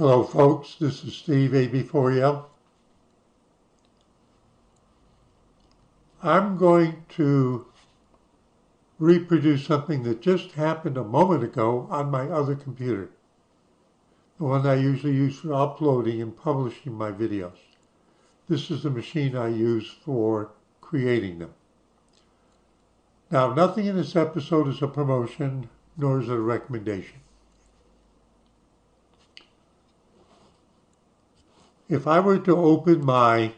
Hello folks, this is Steve AB4L. I'm going to reproduce something that just happened a moment ago on my other computer, the one I usually use for uploading and publishing my videos. This is the machine I use for creating them. Now, nothing in this episode is a promotion, nor is it a recommendation. If I were to open my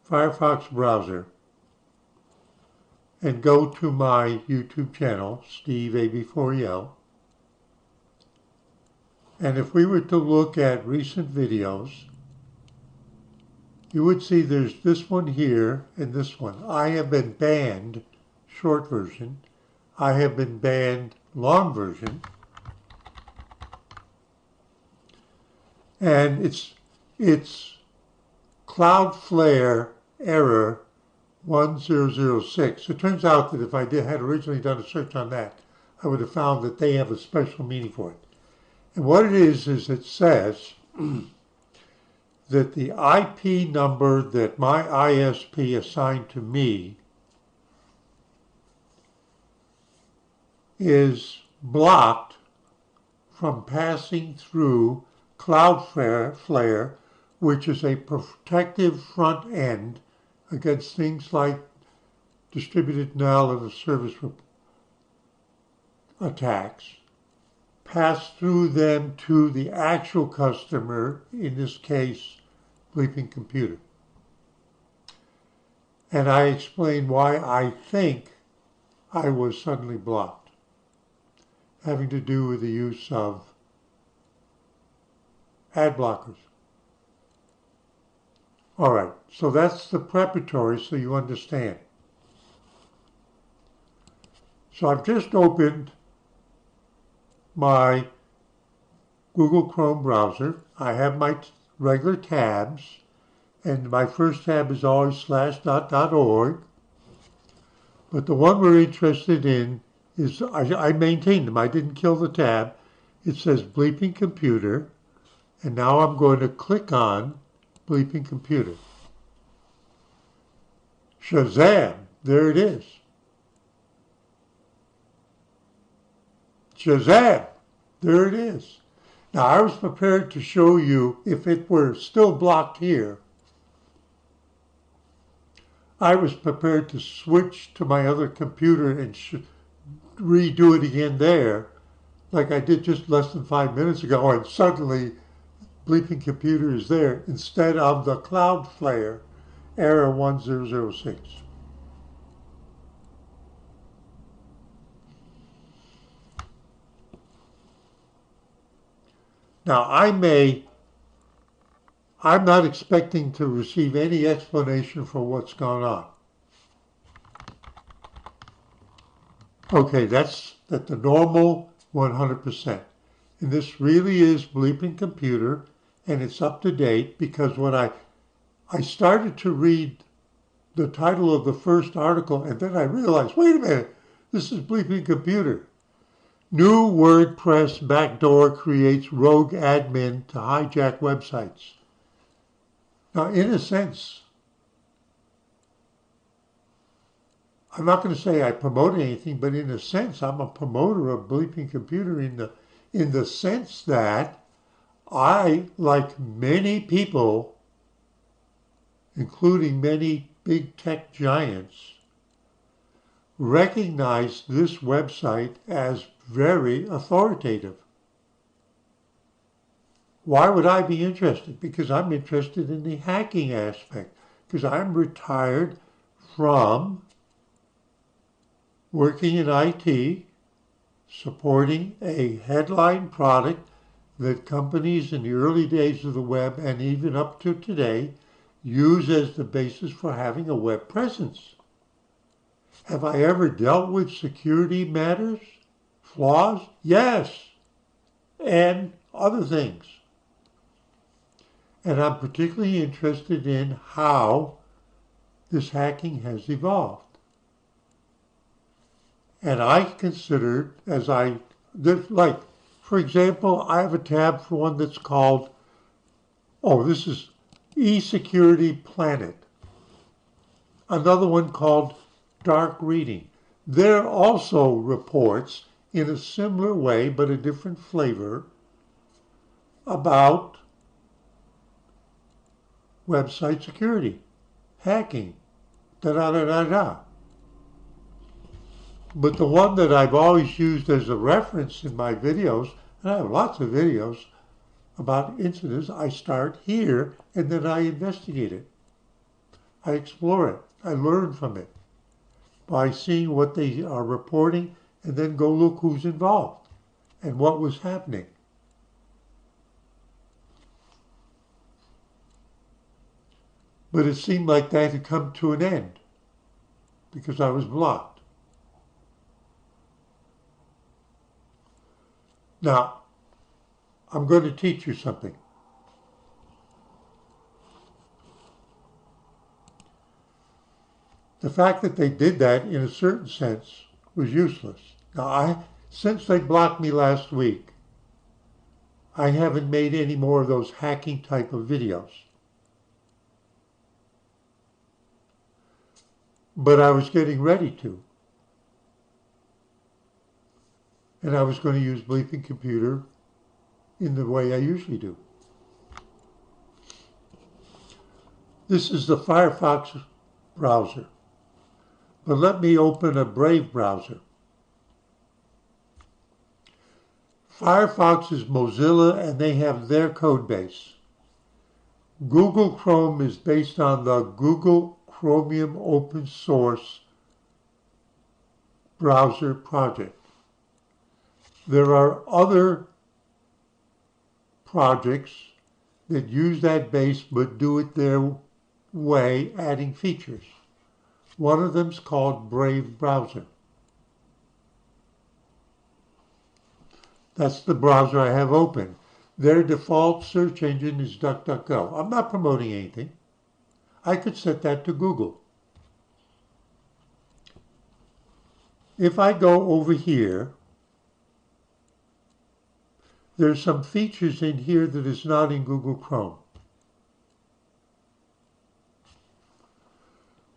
Firefox browser and go to my YouTube channel, Steve AB4L, and if we were to look at recent videos, you would see there's this one here and this one. I have been banned, short version. I have been banned, long version. And it's Cloudflare error 1006. It turns out that if I had originally done a search on that, I would have found that they have a special meaning for it. And what it is it says that the IP number that my ISP assigned to me is blocked from passing through Cloudflare, which is a protective front end against things like distributed denial of service attacks, pass through them to the actual customer, in this case, BleepingComputer. And I explain why I think I was suddenly blocked, having to do with the use of ad blockers. All right, so that's the preparatory so you understand. So I've just opened my Google Chrome browser. I have my regular tabs, and my first tab is always /.org. But the one we're interested in is, I maintained them. I didn't kill the tab. It says BleepingComputer. And now I'm going to click on BleepingComputer. Shazam! There it is. Shazam! There it is. Now I was prepared to show you if it were still blocked here. I was prepared to switch to my other computer and redo it again there, like I did just less than 5 minutes ago, and suddenly BleepingComputer is there instead of the Cloudflare error 1006. Now I'm not expecting to receive any explanation for what's gone on. Okay, that's at the normal 100%. And this really is BleepingComputer, and it's up to date because when I started to read the title of the first article, and then I realized, wait a minute, this is BleepingComputer. New WordPress backdoor creates rogue admin to hijack websites. Now, in a sense, I'm not going to say I promote anything, but in a sense, I'm a promoter of BleepingComputer in the sense that I, like many people, including many big tech giants, recognize this website as very authoritative. Why would I be interested? Because I'm interested in the hacking aspect, because I'm retired from working in IT, supporting a headline product that companies in the early days of the web and even up to today use as the basis for having a web presence. Have I ever dealt with security matters, flaws? Yes, and other things. And I'm particularly interested in how this hacking has evolved. And I considered, For example, I have a tab for one that's called, oh, this is eSecurity Planet. Another one called Dark Reading. There also reports in a similar way, but a different flavor, about website security, hacking, da-da-da-da-da. But the one that I've always used as a reference in my videos, and I have lots of videos about incidents, I start here and then I investigate it. I explore it. I learn from it by seeing what they are reporting and then go look who's involved and what was happening. But it seemed like that had come to an end because I was blocked. Now, I'm going to teach you something. The fact that they did that in a certain sense was useless. Now, since they blocked me last week, I haven't made any more of those hacking type of videos. But I was getting ready to. And I was going to use BleepingComputer in the way I usually do. This is the Firefox browser. But let me open a Brave browser. Firefox is Mozilla and they have their code base. Google Chrome is based on the Google Chromium open source browser project. There are other projects that use that base but do it their way, adding features. One of them is called Brave Browser. That's the browser I have open. Their default search engine is DuckDuckGo. I'm not promoting anything. I could set that to Google. If I go over here, there's some features in here that is not in Google Chrome.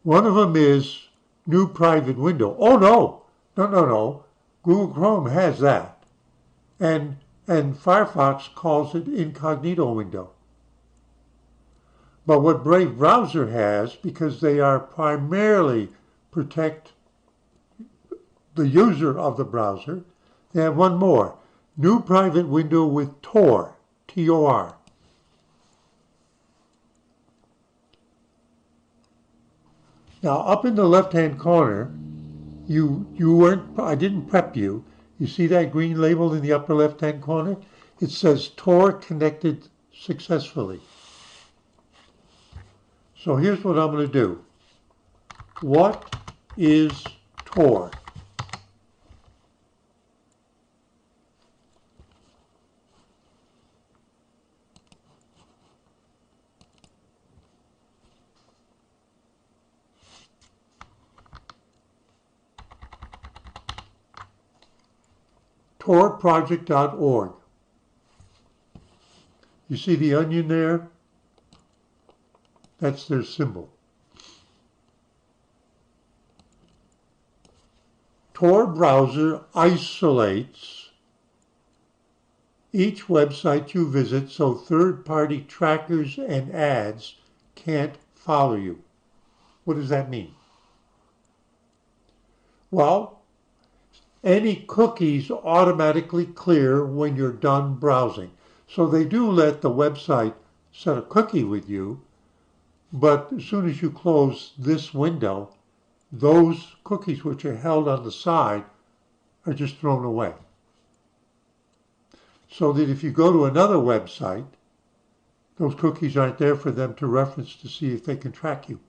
One of them is new private window. Oh, no. Google Chrome has that. And Firefox calls it incognito window. But what Brave Browser has, because they are primarily protect the user of the browser, they have one more. New private window with Tor, T-O-R. Now, up in the left-hand corner, I didn't prep you. You see that green label in the upper left-hand corner? It says Tor connected successfully. So here's what I'm going to do. What is Tor? torproject.org. You see the onion there? That's their symbol. Tor browser isolates each website you visit so third-party trackers and ads can't follow you. What does that mean? Well, any cookies automatically clear when you're done browsing. So they do let the website set a cookie with you, but as soon as you close this window, those cookies which are held on the side are just thrown away. So that if you go to another website, those cookies aren't there for them to reference to see if they can track you.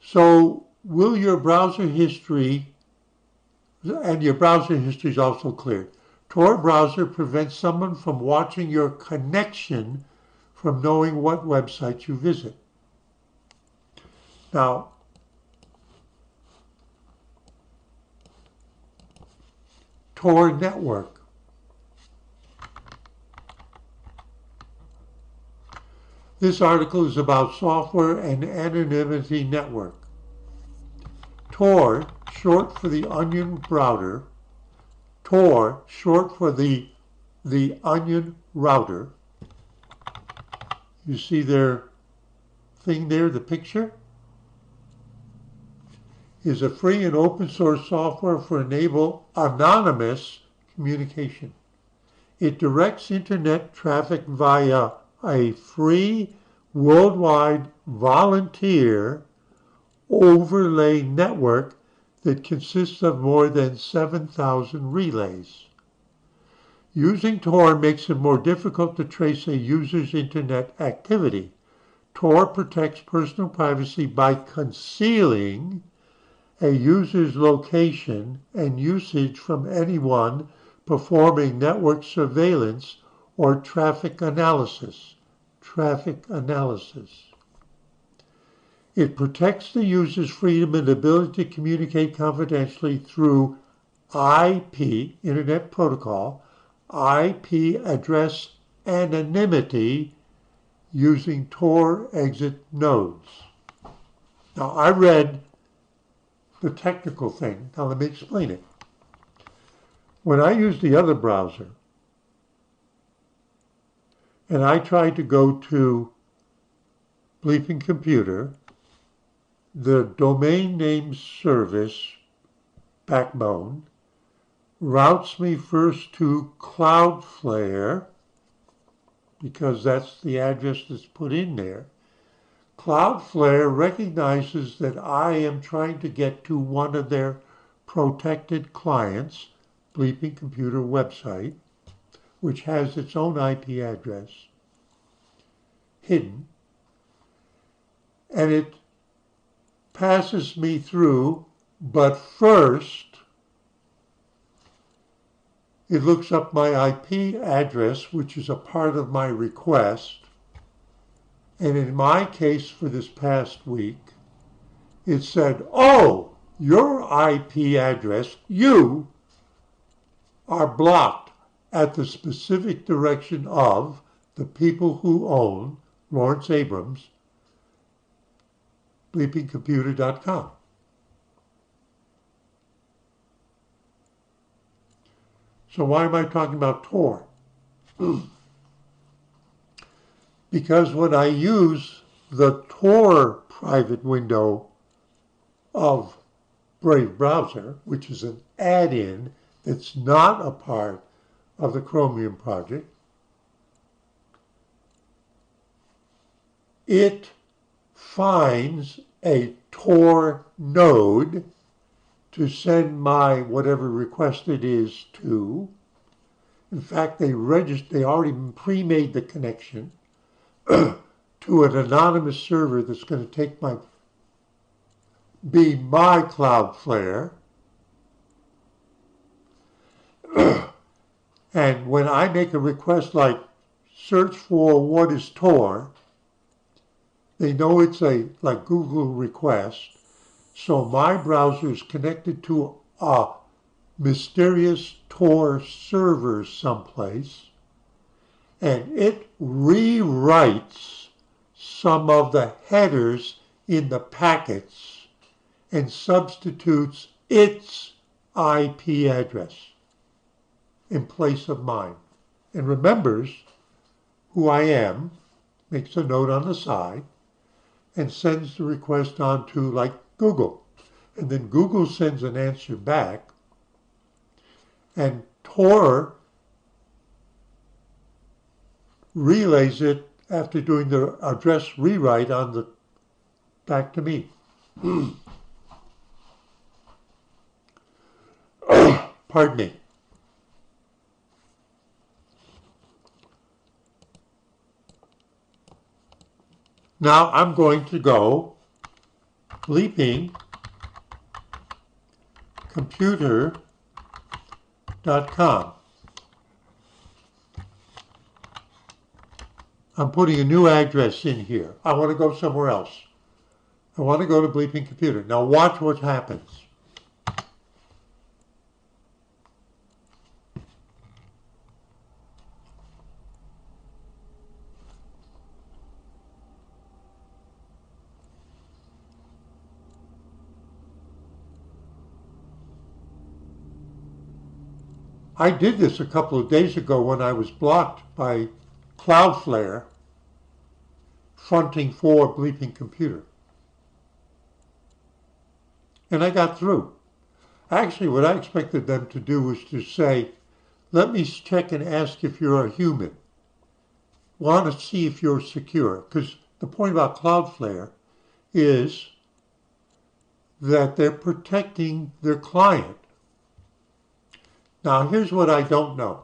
So will your browser history, and your browser history is also cleared. Tor browser prevents someone from watching your connection from knowing what website you visit. Now, Tor network. This article is about software and anonymity network. Tor, short for the Onion router, Tor, short for the Onion router. You see their thing there, the picture? Is a free and open source software for enable anonymous communication. It directs internet traffic via a free worldwide volunteer overlay network that consists of more than 7,000 relays. Using Tor makes it more difficult to trace a user's internet activity. Tor protects personal privacy by concealing a user's location and usage from anyone performing network surveillance or traffic analysis. It protects the user's freedom and ability to communicate confidentially through IP, Internet Protocol, IP address anonymity using Tor exit nodes. Now, I read the technical thing. Now, let me explain it. When I use the other browser, and I tried to go to BleepingComputer, the domain name service backbone routes me first to Cloudflare, because that's the address that's put in there. Cloudflare recognizes that I am trying to get to one of their protected clients, BleepingComputer website, which has its own IP address hidden, and it passes me through, but first it looks up my IP address, which is a part of my request, and in my case for this past week, it said, oh, your IP address, you are blocked at the specific direction of the people who own Lawrence Abrams, BleepingComputer.com. So why am I talking about Tor? Because when I use the Tor private window of Brave Browser, which is an add-in that's not a part of the Chromium project, it finds a Tor node to send my whatever request it is to. In fact, they already pre-made the connection to an anonymous server that's going to be my Cloudflare. And when I make a request like search for what is Tor, they know it's like Google request. So my browser is connected to a mysterious Tor server someplace, and it rewrites some of the headers in the packets and substitutes its IP address in place of mine, and remembers who I am, makes a note on the side, and sends the request on to like Google. And then Google sends an answer back, and Tor relays it after doing the address rewrite back to me. Pardon me. Now I'm going to go BleepingComputer.com. I'm putting a new address in here. I want to go somewhere else. I want to go to Bleeping Computer. Now watch what happens. I did this a couple of days ago when I was blocked by Cloudflare fronting for BleepingComputer. And I got through. Actually, what I expected them to do was to say, let me check and ask if you're a human. Want to see if you're secure. Because the point about Cloudflare is that they're protecting their client. Now, here's what I don't know.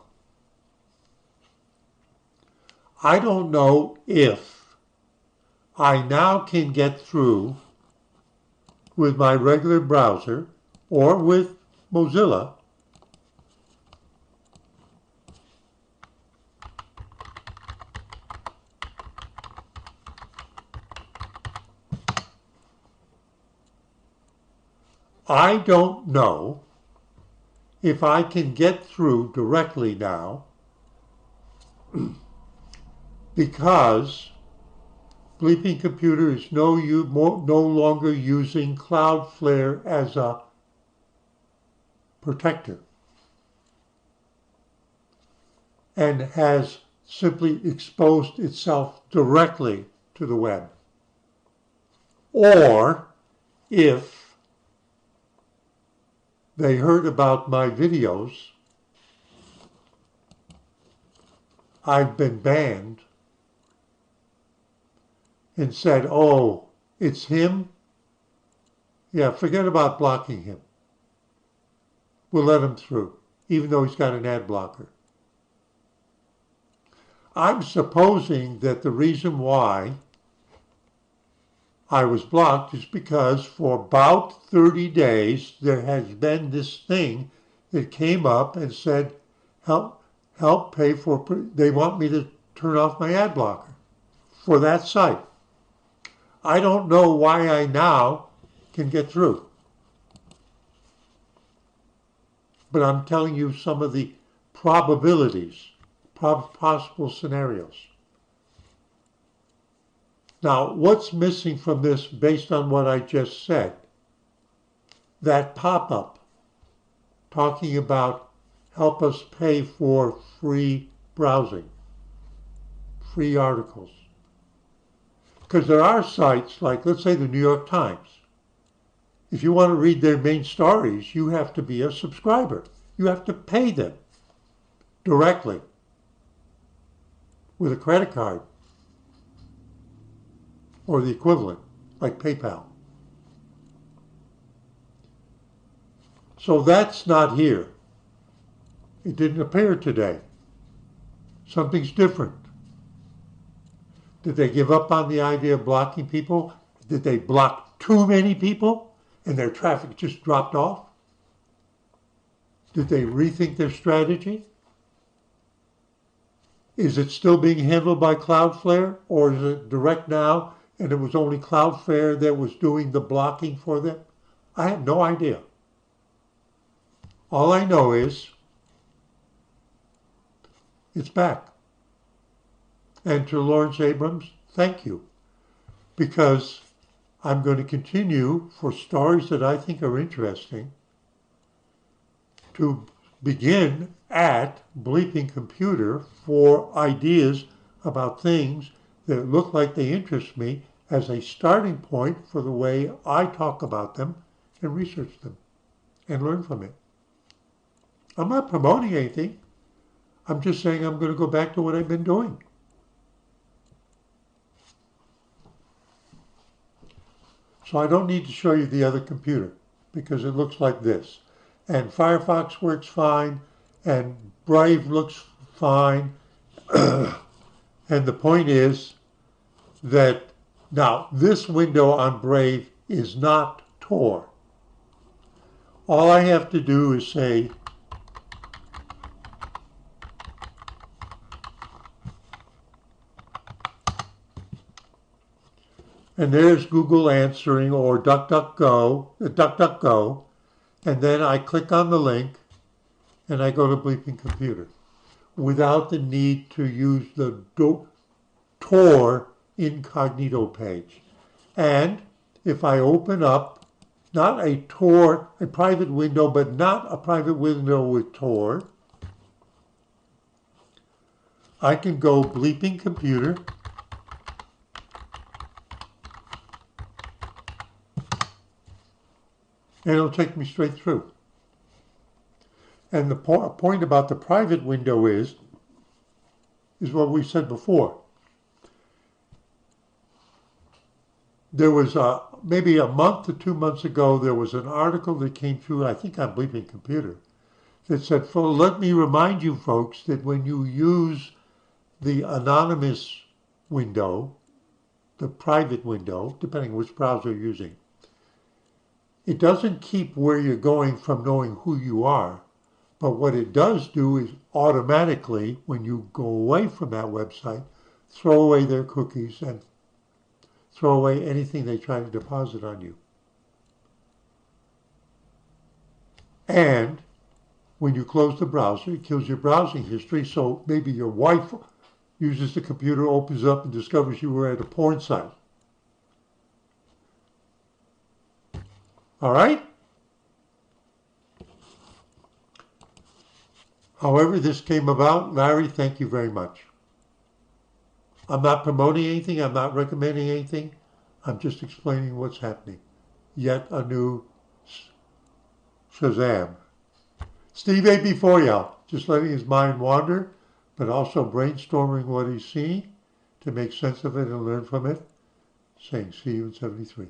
I don't know if I now can get through with my regular browser or with Mozilla I don't know if I can get through directly now because BleepingComputer is no longer using Cloudflare as a protector and has simply exposed itself directly to the web. Or if they heard about my videos, I've been banned, and said, oh, it's him? Yeah, forget about blocking him. We'll let him through, even though he's got an ad blocker. I'm supposing that the reason why I was blocked is because for about 30 days there has been this thing that came up and said, help pay for, they want me to turn off my ad blocker for that site. I don't know why I now can get through. But I'm telling you some of the probabilities, possible scenarios. Now, what's missing from this based on what I just said? That pop-up talking about help us pay for free browsing, free articles. Because there are sites like, let's say, the New York Times. If you want to read their main stories, you have to be a subscriber. You have to pay them directly with a credit card or the equivalent, like PayPal. So that's not here. It didn't appear today. Something's different. Did they give up on the idea of blocking people? Did they block too many people and their traffic just dropped off? Did they rethink their strategy? Is it still being handled by Cloudflare, or is it direct now and it was only Cloudflare that was doing the blocking for them? I have no idea. All I know is it's back. And to Lawrence Abrams, thank you. Because I'm going to continue for stories that I think are interesting to begin at BleepingComputer for ideas about things that look like they interest me as a starting point for the way I talk about them and research them and learn from it. I'm not promoting anything. I'm just saying I'm going to go back to what I've been doing. So I don't need to show you the other computer because it looks like this. And Firefox works fine, and Brave looks fine. And the point is that now this window on Brave is not Tor. All I have to do is say and there's Google answering, or DuckDuckGo, and then I click on the link and I go to BleepingComputer without the need to use the Tor incognito page. And if I open up not a Tor, a private window, but not a private window with Tor, I can go Bleeping Computer, and it'll take me straight through. And the point about the private window is what we said before. There was maybe a month or 2 months ago, there was an article that came through, I think on Bleeping Computer, that said, let me remind you folks that when you use the anonymous window, the private window, depending which browser you're using, it doesn't keep where you're going from knowing who you are. But what it does do is automatically, when you go away from that website, throw away their cookies and throw away anything they try to deposit on you. And when you close the browser, it kills your browsing history, so maybe your wife uses the computer, opens up, and discovers you were at a porn site. All right? However this came about, Larry, thank you very much. I'm not promoting anything. I'm not recommending anything. I'm just explaining what's happening. Yet a new Shazam. Steve A. before you, just letting his mind wander, but also brainstorming what he's seeing to make sense of it and learn from it, saying see you in 73.